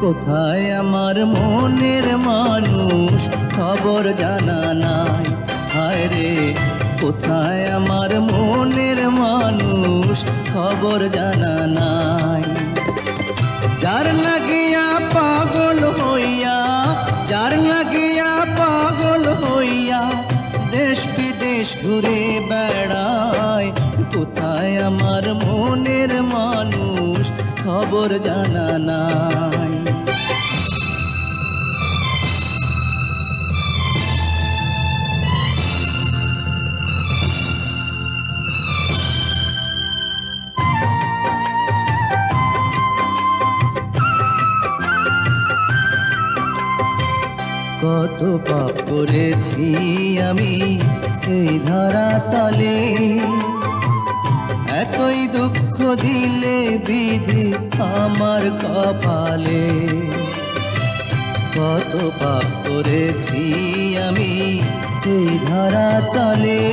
কোথায় আমার মনের মানুষ খবর জানা নাই। হায় রে কোথায় আমার মনের মানুষ খবর জানা নাই। যার লাগিয়া পাগল হইয়া, যার লাগিয়া পাগল হইয়া দেশ বিদেশ ঘুরে বেড়ায়, কোথায় আমার মনের মানুষ খবর জানা নাই। কত পাপ করেছি আমি এই ধরা তলে, এতই দুঃখ দিলে বিধি আমার কপালে। কত পাপ করেছি আমি এই ধরা তলে,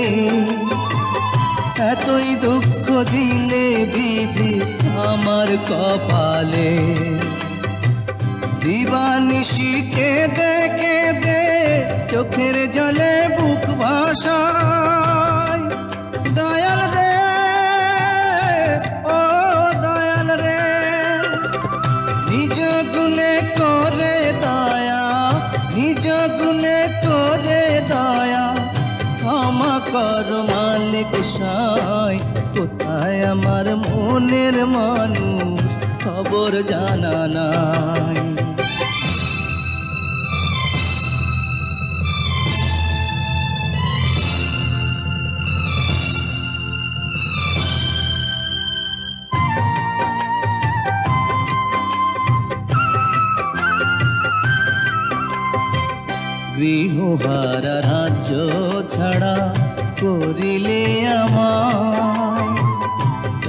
এতই দুঃখ দিলে বিধি আমার কপালে। দিবানিশি কেঁদে কেঁদে চোখের জলে বুক ভাসায়, দয়াল রে ও দয়াল রে, নিজ গুণে করে দয়া, নিজ গুণে করে দয়া, ক্ষমা কর মালিক সাই। কোথায় আমার মনের মানুষ খবর জানা নাই। গৃহহারা রাজ্য ছাড়া করিলে আমায়,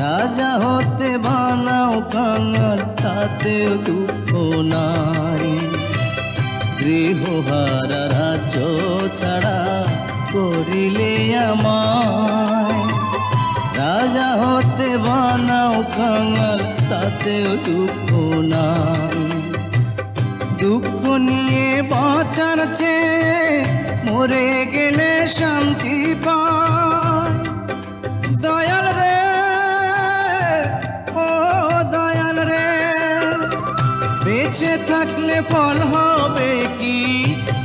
রাজা হতে বানাও কাঙাল তাতেও দুঃখ নাই। গৃহহারা রাজ্য ছাড়া করিলে আমায়, রাজা হতে বানাও কাঙাল তাতেও দুঃখ নাই। দুঃখ নিয়ে বাঁচার চেয়ে মরে গেলে শান্তি পায়, দয়াল রে ও দয়াল রে। বেঁচে থাকলে ফল হবে কি,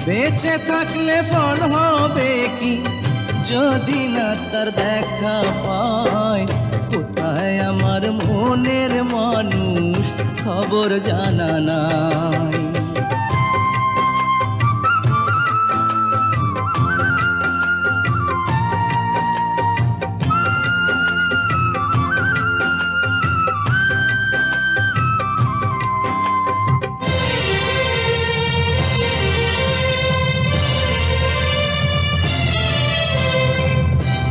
বেঁচে থাকলে ফল হবে কি, যদি না তার দেখা পায়। কোথায় আমার মনের মানুষ খবর জানা নাই।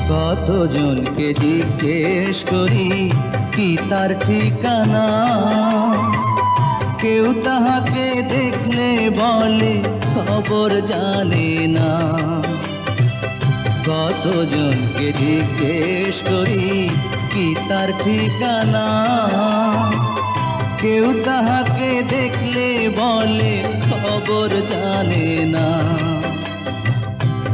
কতজনকে জিজ্ঞেস করি কি তার ঠিকানা, কেউ তাহাকে দেখলে বলে খবর জানে না। কতজনকে জিজ্ঞেস করি কি তার ঠিকানা, কেউ তাহাকে দেখলে বলে খবর জানে না।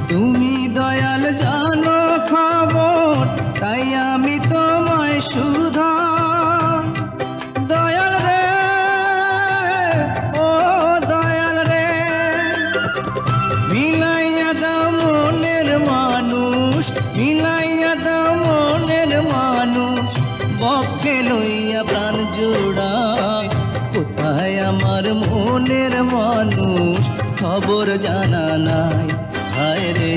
তুমি দয়াল জানো খবর, তাই আমি তোমায় শুধাই, দয়াল রে ও দয়াল রে। মিলাইয়া দাও মনের মানুষ, মিলাইয়া দাও মনের মানুষ, বক্ষে লইয়া প্রাণ জোড়ায়। কোথায় আমার মনের মানুষ খবর জানা নাই। হায় রে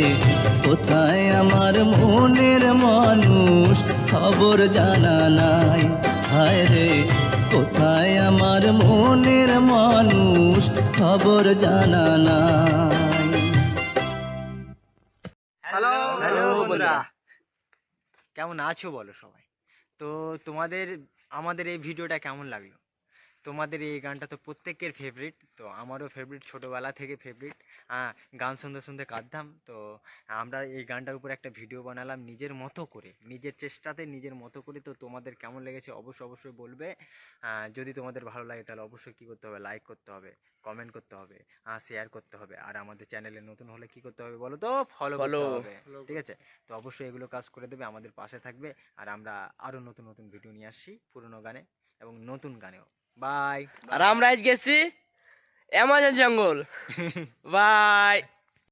কোথায় আমার মনের মানুষ খবর জানা নাই। হায় রে কোথায় আমার মনের মানুষ খবর জানা নাই। হ্যালো হ্যালো বন্ধুরা, কেমন আছো বলো সবাই? তো তোমাদের আমাদের এই ভিডিওটা কেমন লাগলো? তোমাদের এই গানটা তো প্রত্যেকের ফেভারিট, তো আমারও ফেভারিট, ছোটোবেলা থেকে ফেভারিট। গান শুনতে শুনতে কাঁদতাম। তো আমরা এই গানটার উপর একটা ভিডিও বানালাম নিজের মতো করে, নিজের চেষ্টাতে নিজের মতো করে। তো তোমাদের কেমন লেগেছে অবশ্যই অবশ্যই বলবে। যদি তোমাদের ভালো লাগে তাহলে অবশ্যই কী করতে হবে, লাইক করতে হবে, কমেন্ট করতে হবে, শেয়ার করতে হবে। আর আমাদের চ্যানেলে নতুন হলে কী করতে হবে বলো তো, ফলো ফলো। করতে হবে। ঠিক আছে, তো অবশ্যই এগুলো কাজ করে দেবে, আমাদের পাশে থাকবে। আর আমরা আরও নতুন নতুন ভিডিও নিয়ে আসছি, পুরোনো গানে এবং নতুন গানেও। বাই। আর আমরা আজ গেছি অ্যামাজন জঙ্গল। বাই।